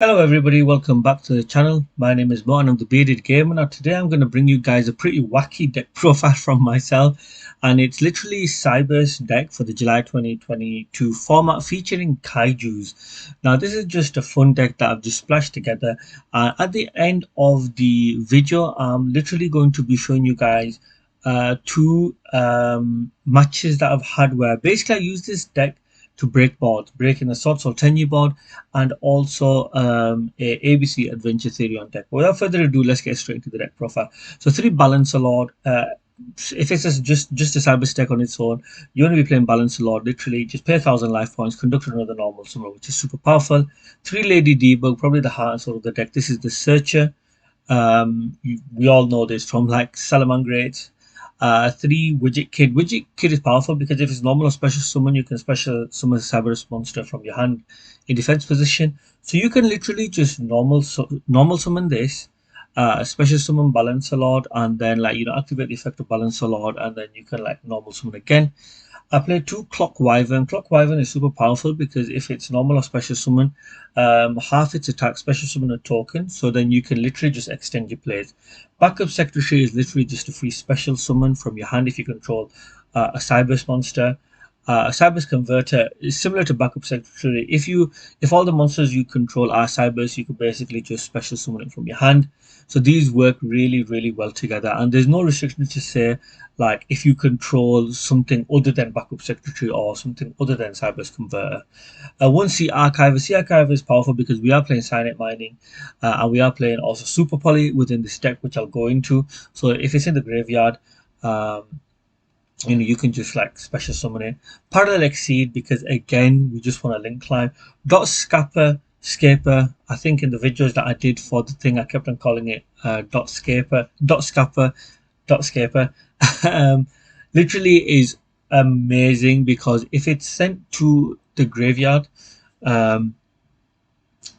Hello everybody, welcome back to the channel. My name is Mo and I'm the Bearded Gamer. Now today I'm going to bring you guys a pretty wacky deck profile from myself, and it's literally Cyberse deck for the July 2022 format featuring Kaijus. Now this is just a fun deck that I've just splashed together. At the end of the video I'm literally going to be showing you guys two matches that I've had where basically I use this deck to break boards, breaking a Swords or Tenyi board, and also a ABC Adventure Theory on deck. Without further ado, let's get straight into the deck profile. So three Balancer Lord. If it's just a Cyber deck on its own, you want to be playing Balancer Lord. Literally, just pay 1,000 life points, conduct another normal summon, which is super powerful. Three Lady Debug, probably the heart and soul of the deck. This is the Searcher. We all know this from like Salamangreat. Three Widget Kid. Widget Kid is powerful because if it's normal or special summon, you can special summon a Cyberse monster from your hand in defense position. So you can literally just normal summon this, special summon Balancer Lord, and then activate the effect of Balancer Lord, and then you can like normal summon again. I played two Clock Wyvern. Clock Wyvern is super powerful because if it's normal or special summon, half its attack special summon a token, so then you can literally just extend your plays. Backup Secretary is literally just a free special summon from your hand if you control a Cyberse monster. A Cyberse Converter is similar to Backup Secretary. If all the monsters you control are Cyberse, you can basically just special summon it from your hand. So these work really well together, and there's no restriction to say like if you control something other than Backup Secretary or something other than Cyberse Converter. One Sea Archiver. Sea Archiver is powerful because we are playing Silent Mining, and we are playing also Super Poly within this deck, which I'll go into. So if it's in the graveyard, um, you can just like special summon it. Parallel Exceed because again we just want to link climb. Dot Scaper. I think in the videos that I did for the thing I kept on calling it Dot Scapper, Dot Scaper. um, Literally is amazing because if it's sent to the graveyard, um,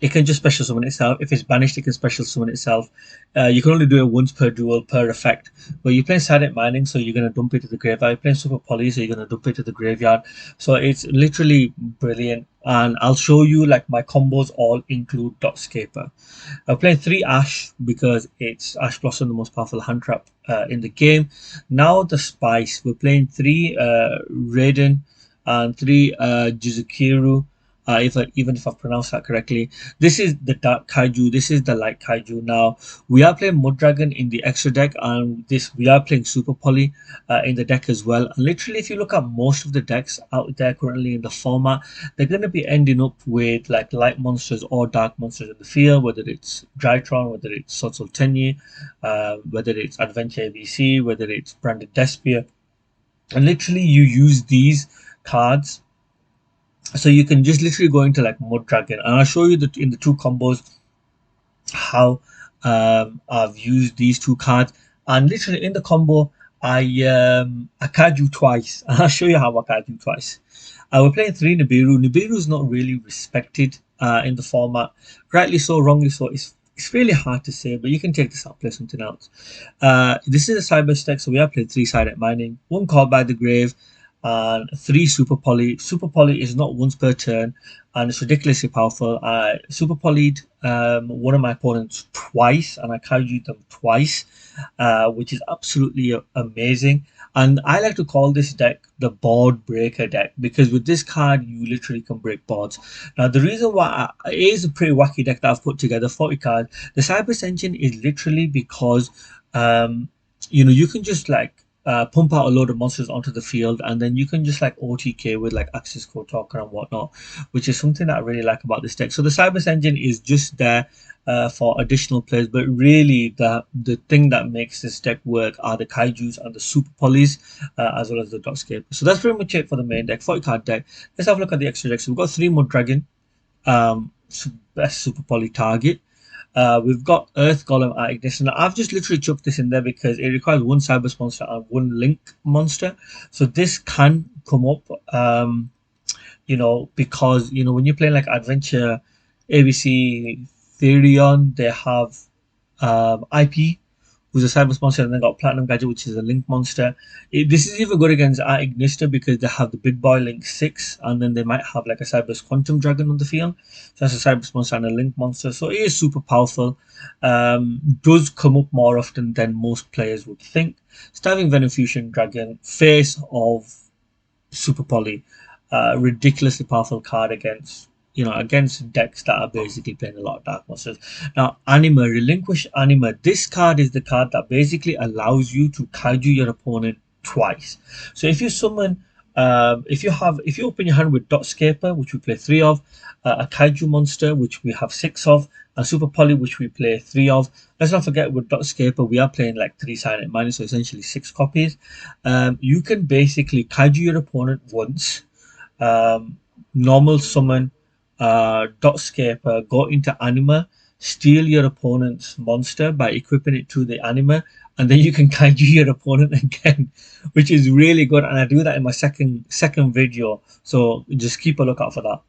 it can just special summon itself. If it's banished, it can special summon itself. You can only do it once per duel per effect. But you're playing Silent Mining, so you're gonna dump it to the graveyard. You're playing Super Poly, so you're gonna dump it to the graveyard. So it's literally brilliant. And I'll show you like my combos all include Dot Scaper. I'm playing three Ash because it's Ash Blossom, the most powerful hand trap in the game. Now the Spice. We're playing three Raiden and three Jizukiru, even if I've pronounced that correctly. This is the Dark Kaiju. This is the Light Kaiju. Now we are playing Mud Dragon in the extra deck, and this we are playing Super Poly in the deck as well. And literally, if you look at most of the decks out there currently in the format, they're going to be ending up with like light monsters or dark monsters in the field, whether it's Drytron, whether it's Sotsol Tenyi, whether it's Adventure ABC, whether it's Branded Despia. And literally, you use these cards, so you can just literally go into like Mud Dragon, and I'll show you that in the two combos how I've used these two cards. And literally in the combo I card you twice, and I'll show you how I card you twice. We're playing three Nibiru. Nibiru is not really respected in the format, rightly so, wrongly so. It's really hard to say, but you can take this out, play something else. This is a Cyber deck, so we are playing three Silent Mining, one Called by the Grave, and three Super Poly. Super Poly is not once per turn, and it's ridiculously powerful. I Super Polyed one of my opponents twice, and I carried them twice, which is absolutely amazing. And I like to call this deck the board breaker deck because with this card you literally can break boards. Now the reason why it is a pretty wacky deck that I've put together, 40 cards. The Cyberse engine is literally because you can just like pump out a load of monsters onto the field, and then you can just like OTK with like access code token and whatnot, which is something that I really like about this deck. So the Cyberse engine is just there for additional players, but really the thing that makes this deck work are the Kaijus and the Super Polys, as well as the Dotscape. So that's pretty much it for the main deck, 40 card deck. Let's have a look at the extra decks. So we've got three Mud Dragon, best Super Poly target. We've got Earth Golem at Ignition. I've just literally chucked this in there because it requires one Cyberse monster and one Link monster. So this can come up, because, when you're playing like Adventure, ABC, Therion, they have IP, who's a Cyberse monster, and then got Platinum Gadget, which is a Link monster. This is even good against our Ignister because they have the big boy Link 6, and then they might have like a Cyberse Quantum Dragon on the field. So that's a Cyberse monster and a Link monster. So it is super powerful. Does come up more often than most players would think. Starving Venom Fusion Dragon, face of Super Poly, ridiculously powerful card against against decks that are basically playing a lot of dark monsters. Now, Anima, Relinquish Anima. This card is the card that basically allows you to kaiju your opponent twice. So if you summon, if you open your hand with Dotscaper, which we play three of, a kaiju monster, which we have six of, a Super Poly, which we play three of. Let's not forget with Dotscaper, we are playing like three silent minus, so essentially six copies. You can basically kaiju your opponent once, normal summon, Dotscaper, go into Anima, steal your opponent's monster by equipping it to the Anima, and then you can kaiju your opponent again, which is really good. And I do that in my second video, so just keep a lookout for that.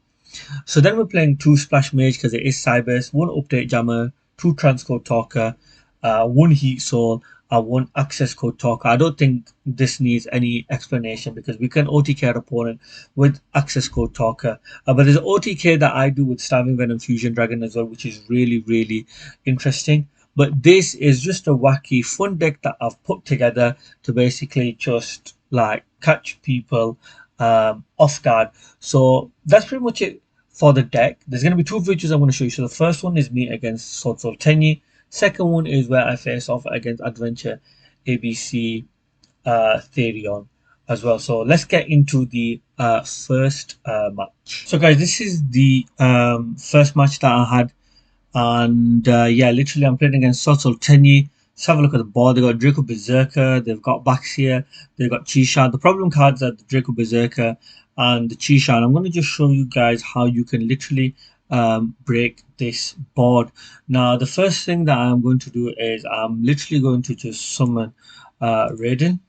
So then we're playing two Splash Mage because it is Cyberse, one Update Jammer, two Transcode Talker, one Heat Soul, and one Access Code Talker. I don't think this needs any explanation because we can OTK our opponent with Access Code Talker. But there's OTK that I do with Starving Venom Fusion Dragon as well, which is really, really interesting. But this is just a wacky, fun deck that I've put together to basically just like catch people off guard. So that's pretty much it for the deck. There's going to be two videos I'm going to show you. So the first one is me against Sword Soul Tenyi. Second one is where I face off against Adventure ABC Therion as well. So let's get into the first match. So guys, this is the first match that I had. And yeah, literally I'm playing against Sword Soul Tenyi. Let's have a look at the board. They've got Draco Berserker, they've got Baxia, they've got Chisha. The problem cards are the Draco Berserker and the Chisha. And I'm going to just show you guys how you can literally break this board. Now, the first thing that I'm going to do is I'm literally going to just summon Raiden.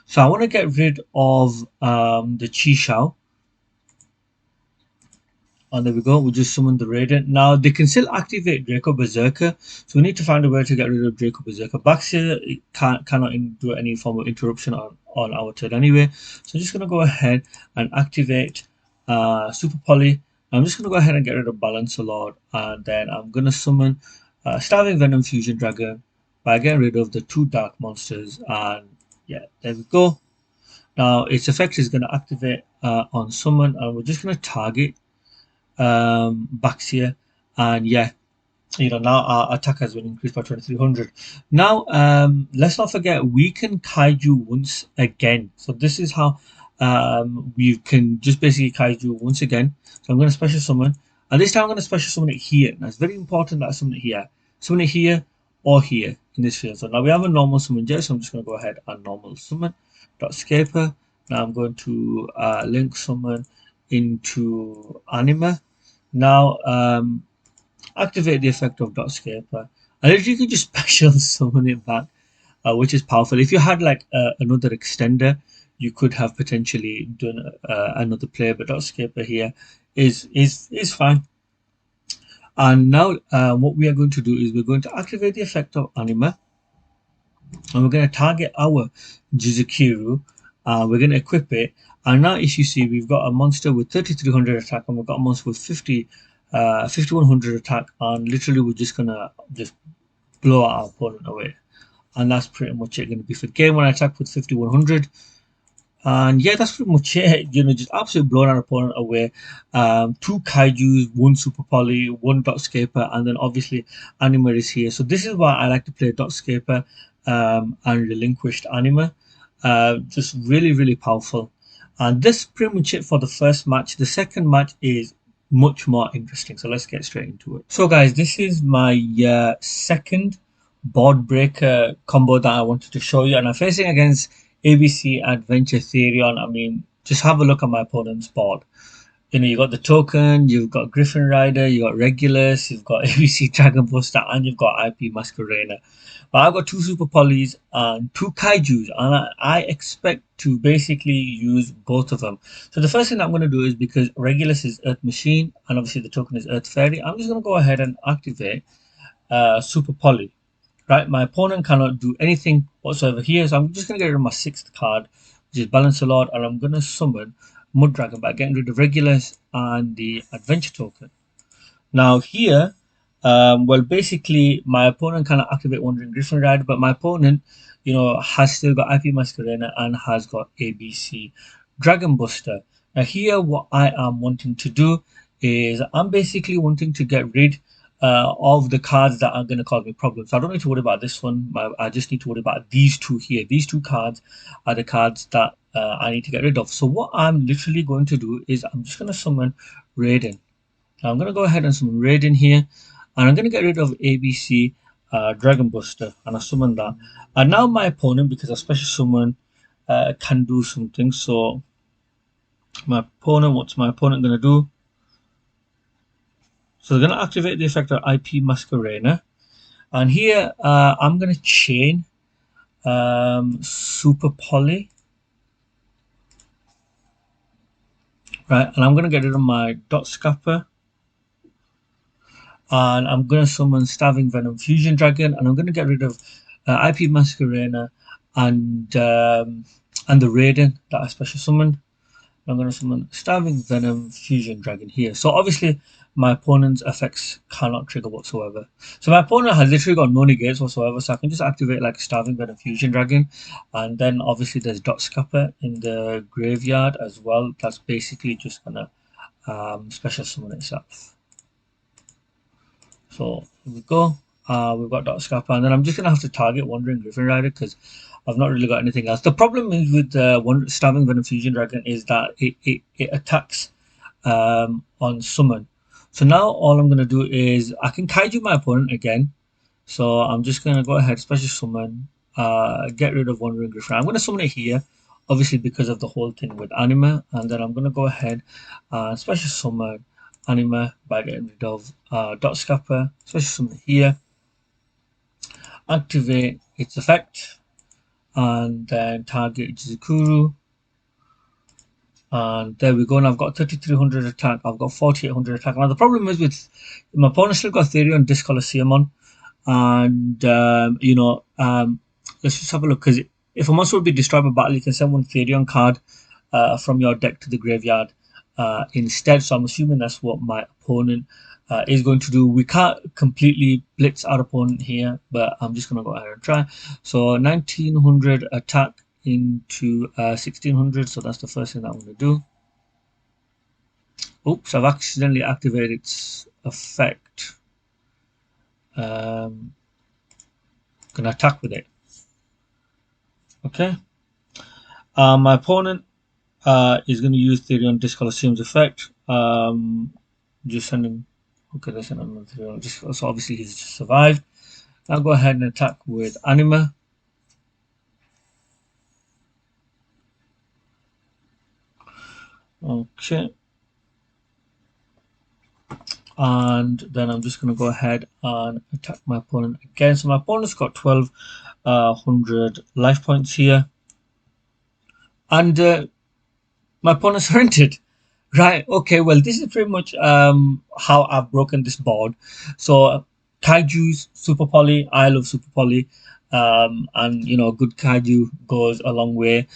So I want to get rid of the Chisha. And there we go, we just summoned the Raiden. Now they can still activate Draco Berserker, so we need to find a way to get rid of Draco Berserker. Baxter cannot do any form of interruption on our turn anyway. So I'm just going to go ahead and activate Super Poly. I'm just going to go ahead and get rid of Balancer Lord, and then I'm going to summon Starving Venom Fusion Dragon by getting rid of the two Dark Monsters. And yeah, there we go. Now its effect is going to activate on summon, and we're just going to target Baxia, and yeah, now our attack has been increased by 2300. Now let's not forget we can kaiju once again. So this is how we can just basically kaiju once again. So I'm going to special summon, and this time I'm going to special summon it here. Now it's very important that I summon it here or here in this field. So now we have a normal summon jet, so I'm just going to go ahead and normal summon Dotscaper. Now I'm going to link summon into Anima. Now activate the effect of Dotscaper, and if you can just special summon it back, which is powerful. If you had like another extender, you could have potentially done another play, but Dotscaper here is fine. And now what we are going to do is we're going to activate the effect of Anima, and we're going to target our Jizukiru. We're going to equip it, and now if you see, we've got a monster with 3300 attack, and we've got a monster with 5100 attack, and literally we're just gonna blow our opponent away. And that's pretty much it. Going to be for game one. I attack with 5100, and yeah, that's pretty much it. Just absolutely blowing our opponent away. Two Kaijus, one Super Poly, one Dotscaper, and then obviously Anima is here. So this is why I like to play Dotscaper and Relinquished Anima. Just really, really powerful. And this is pretty much it for the first match. The second match is much more interesting, so let's get straight into it. So guys, this is my second board breaker combo that I wanted to show you, and I'm facing against ABC Adventure Therion. I mean, just have a look at my opponent's board. You got the token, you've got Griffin Rider, you got Regulus, you've got ABC Dragon Buster, and you've got IP Masquerena. But I've got two Super Polys and two Kaijus, and I expect to basically use both of them. So the first thing I'm going to do is, because Regulus is Earth Machine, and obviously the token is Earth Fairy, I'm just going to go ahead and activate Super Poly. Right, my opponent cannot do anything whatsoever here, so I'm just going to get rid of my 6th card, which is Balance a Lord, and I'm going to summon Mud Dragon by getting rid of Regulus and the Adventure token. Now here, well, basically, my opponent cannot activate Wandering Griffin Rider, but my opponent, has still got IP Masquerena and has got ABC Dragon Buster. Now here, what I am wanting to do is I'm basically wanting to get rid of the cards that are going to cause me problems. So I don't need to worry about this one. I just need to worry about these two here. These two cards are the cards that I need to get rid of. So what I'm literally going to do is I'm just going to summon Raiden. Now I'm going to go ahead and summon Raiden here, and I'm going to get rid of ABC Dragon Buster, and I summon that. And now my opponent, because I special summon, can do something. So what's my opponent going to do? So they're going to activate the effect of IP Masquerena, and here I'm going to chain Super Poly, right? And I'm going to get rid of my Dot Scapper. And I'm going to summon Stabbing Venom Fusion Dragon, and I'm going to get rid of IP Masquerena and the Raiden that I special summoned. I'm going to summon Stabbing Venom Fusion Dragon here. So obviously my opponent's effects cannot trigger whatsoever. So my opponent has literally got no negates whatsoever, so I can just activate like Stabbing Venom Fusion Dragon, and then obviously there's Dot Scapper in the graveyard as well. That's basically just gonna special summon itself. So here we go. We've got Dot Scapper, and then I'm just gonna have to target Wandering Griffin Rider because I've not really got anything else. The problem is with Stabbing Venom Fusion Dragon is that it attacks on summon. So now all I'm gonna do is I can Kaiju my opponent again. So I'm just gonna go ahead, special summon, get rid of Wandering Griffin. I'm gonna summon it here, obviously because of the whole thing with Anima, and then I'm gonna go ahead and special summon Anima by getting rid of Dot Scapper, special summon it here, activate its effect, and then target Jizukuru. And there we go. And I've got 3300 attack. I've got 4800 attack. Now the problem is with my opponent still got Therion Disc Coliseum on, and let's just have a look, because if a monster will be destroyed by battle, you can send one Therion card from your deck to the graveyard instead. So I'm assuming that's what my opponent is going to do. We can't completely blitz our opponent here, but I'm just going to go ahead and try. So 1900 attack into 1600, so that's the first thing that I'm going to do. Oops, I've accidentally activated its effect. Gonna attack with it. Okay. My opponent is going to use Therion Disc Coliseum's effect. Just sending. Okay, that's another Therion Disc. So obviously he's survived. I'll go ahead and attack with Anima. Okay. And then I'm just going to go ahead and attack my opponent again. So my opponent's got 1200 life points here. And my opponent's surrendered. Right, okay, well, this is pretty much how I've broken this board. So Kaijus, Super Poly, I love Super Poly. And good kaiju goes a long way.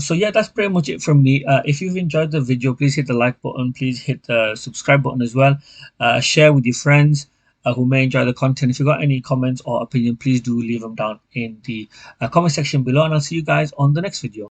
So yeah, that's pretty much it from me. If you've enjoyed the video, please hit the like button, please hit the subscribe button as well. Share with your friends who may enjoy the content. If you've got any comments or opinion, please do leave them down in the comment section below, and I'll see you guys on the next video.